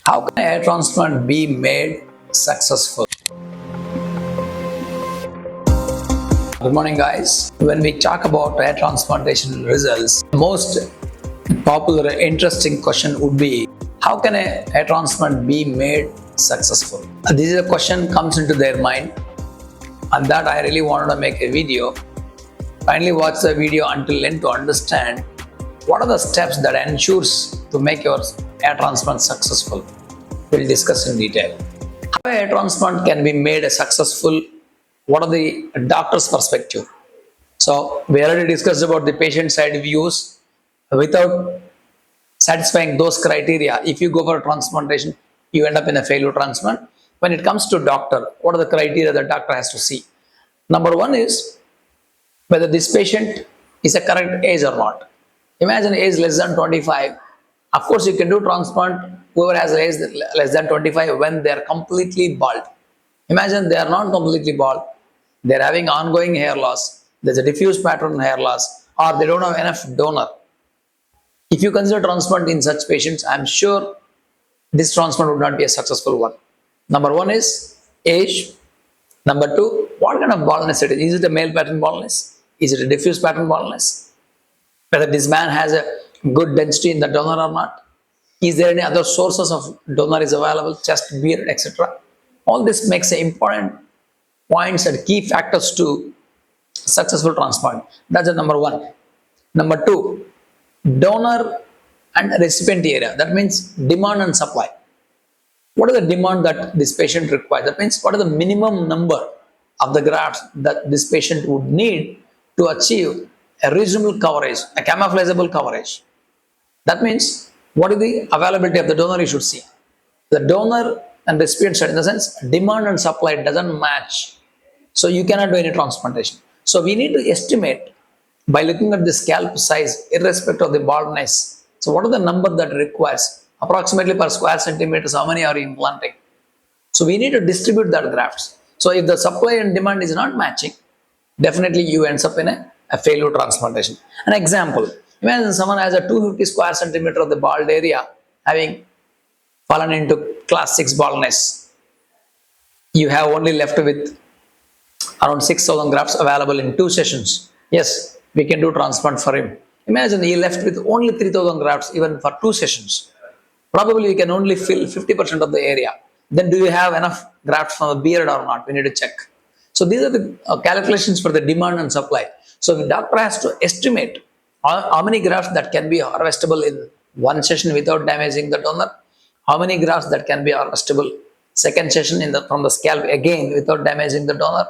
How can a hair transplant be made successful? Good morning, guys. When we talk about hair transplantation results, the most popular interesting question would be, how can a hair transplant be made successful? This is a question comes into their mind, and that I really wanted to make a video. Kindly watch the video until end to understand what are the steps that ensures to make your hair transplant successful. We'll discuss in detail. How a hair transplant can be made successful? What are the doctor's perspective? So we already discussed about the patient side views. Without satisfying those criteria, if you go for a transplantation, you end up in a failure transplant. When it comes to doctor, what are the criteria the doctor has to see? Number one is whether this patient is a correct age or not. Imagine age less than 25. Of course, you can do transplant whoever has age less than 25 when they are completely bald. Imagine they are not completely bald, they are having ongoing hair loss, there's a diffuse pattern hair loss, or they don't have enough donor. If you consider transplant in such patients, I'm sure this transplant would not be a successful one. Number one is age. Number two, what kind of baldness it is? Is it a male pattern baldness? Is it a diffuse pattern baldness? Whether this man has a good density in the donor or not? Is there any other sources of donor is available, chest, beard, etc.? All this makes important points and key factors to successful transplant. That's the number one. Number two, donor and recipient area. That means demand and supply. What is the demand that this patient requires? That means what is the minimum number of the grafts that this patient would need to achieve a reasonable coverage, a camouflageable coverage. That means what is the availability of the donor you should see. The donor and recipient side, in the sense demand and supply doesn't match, so you cannot do any transplantation. So we need to estimate by looking at the scalp size irrespective of the baldness. So what is the number that requires approximately per square centimeters, how many are you implanting? So we need to distribute that grafts. So if the supply and demand is not matching, definitely you ends up in a failure transplantation. An example, imagine someone has a 250 square centimeter of the bald area having fallen into class 6 baldness. You have only left with around 6,000 grafts available in 2 sessions. Yes, we can do transplant for him. Imagine he left with only 3,000 grafts even for 2 sessions. Probably you can only fill 50% of the area. Then do you have enough grafts from the beard or not? We need to check. So these are the calculations for the demand and supply. So the doctor has to estimate how many grafts that can be harvestable in one session without damaging the donor, how many grafts that can be harvestable second session from the scalp again without damaging the donor,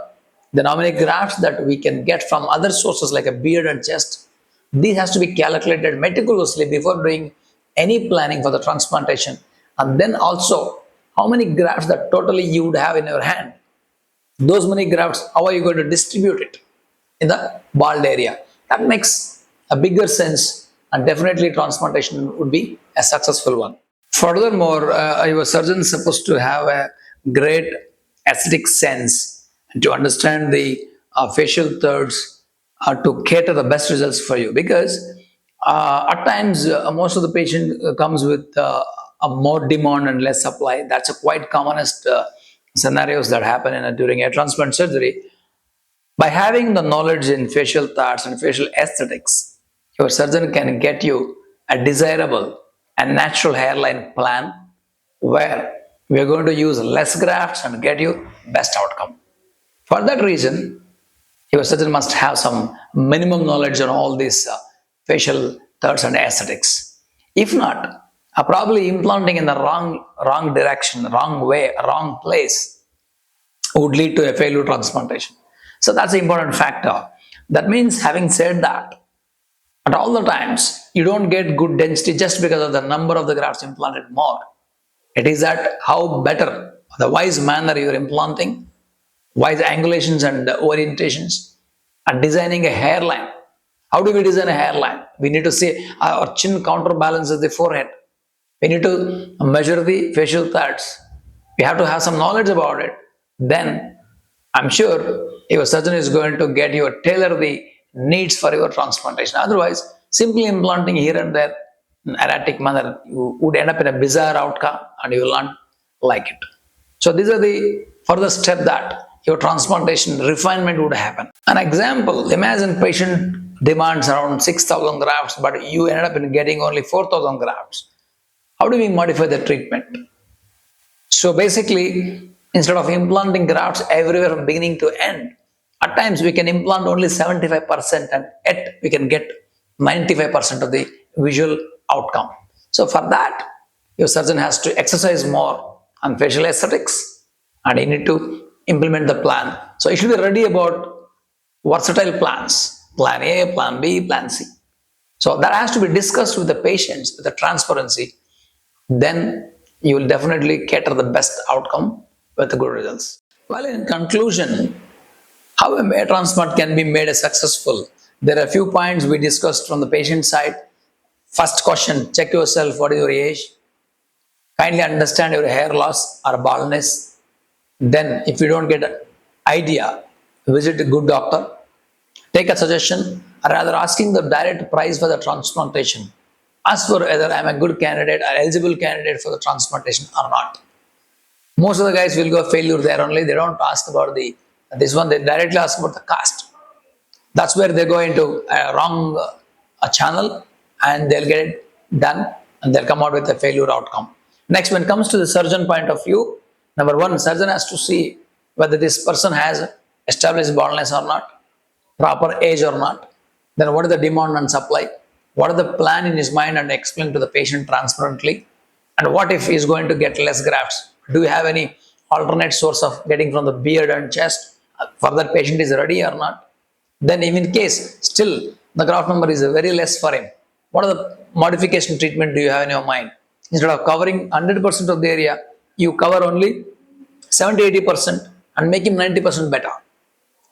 then how many grafts that we can get from other sources like a beard and chest. These has to be calculated meticulously before doing any planning for the transplantation. And then also how many grafts that totally you would have in your hand. Those many grafts, how are you going to distribute it in the bald area? That makes a bigger sense, and definitely transplantation would be a successful one. Furthermore, your surgeon is supposed to have a great aesthetic sense and to understand the facial thirds to cater the best results for you, because at times most of the patient comes with a more demand and less supply. That's a quite commonest scenarios that happen during a transplant surgery. By having the knowledge in facial thoughts and facial aesthetics, your surgeon can get you a desirable and natural hairline plan where we are going to use less grafts and get you best outcome. For that reason, your surgeon must have some minimum knowledge on all these facial thoughts and aesthetics. If not, probably implanting in the wrong direction, wrong way, wrong place would lead to a failure transplantation. So that's an important factor. That means, having said that, at all the times, you don't get good density just because of the number of the grafts implanted more. It is that how better, the wise manner you're implanting, wise angulations and orientations, and designing a hairline. How do we design a hairline? We need to see our chin counterbalances the forehead. We need to measure the facial thoughts. We have to have some knowledge about it. Then I'm sure your surgeon is going to get you tailor the needs for your transplantation. Otherwise, simply implanting here and there in erratic manner, you would end up in a bizarre outcome and you will not like it. So these are the further step that your transplantation refinement would happen. An example, imagine patient demands around 6,000 grafts, but you ended up in getting only 4,000 grafts. How do we modify the treatment? So basically, instead of implanting grafts everywhere from beginning to end, at times we can implant only 75% and yet we can get 95% of the visual outcome. So for that, your surgeon has to exercise more on facial aesthetics and you need to implement the plan. So you should be ready about versatile plans, plan A, plan B, plan C. So that has to be discussed with the patients with the transparency. Then you will definitely cater the best outcome with the good results. Well, in conclusion, how a hair transplant can be made successful. There are a few points we discussed from the patient side. First question, check yourself, what is your age? Kindly understand your hair loss or baldness. Then, if you don't get an idea, visit a good doctor. Take a suggestion, rather asking the direct price for the transplantation. Ask for whether I'm a good candidate or eligible candidate for the transplantation or not. Most of the guys will go failure there only. They don't ask about this one. They directly ask about the cost. That's where they go into a wrong channel and they'll get it done and they'll come out with a failure outcome. Next, when it comes to the surgeon point of view, number one, surgeon has to see whether this person has established baldness or not, proper age or not. Then what is the demand and supply? What is the plan in his mind and explain to the patient transparently? And what if he's going to get less grafts? Do you have any alternate source of getting from the beard and chest for that patient is ready or not? Then in case still the graft number is very less for him, what are the modification treatment do you have in your mind? Instead of covering 100% of the area, you cover only 70-80% and make him 90% better.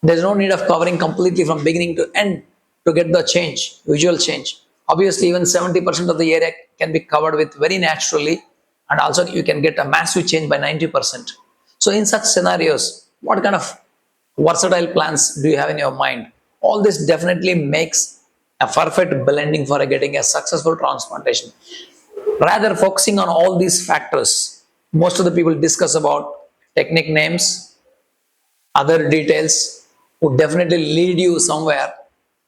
There's no need of covering completely from beginning to end to get the change, visual change. Obviously, even 70% of the area can be covered with very naturally, and also you can get a massive change by 90%. So in such scenarios, what kind of versatile plans do you have in your mind? All this definitely makes a perfect blending for getting a successful transplantation. Rather focusing on all these factors, most of the people discuss about technique names, other details would definitely lead you somewhere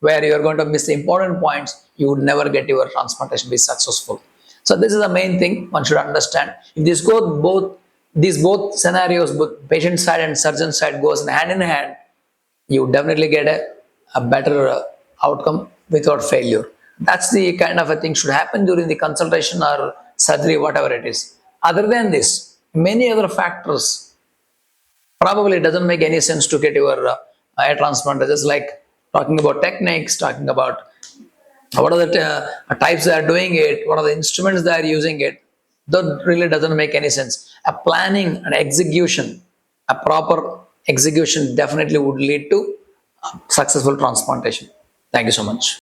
where you are going to miss the important points. You would never get your transplantation be successful. So this is the main thing one should understand. If this goes both scenarios, both patient side and surgeon side goes hand in hand, you definitely get a better outcome without failure. That's the kind of a thing should happen during the consultation or surgery, whatever it is. Other than this, many other factors probably it doesn't make any sense to get your hair transplant. Just like talking about techniques, talking about what are the types they are doing it, what are the instruments they are using it. That really doesn't make any sense. A planning and execution, a proper execution definitely would lead to successful transplantation. Thank you so much.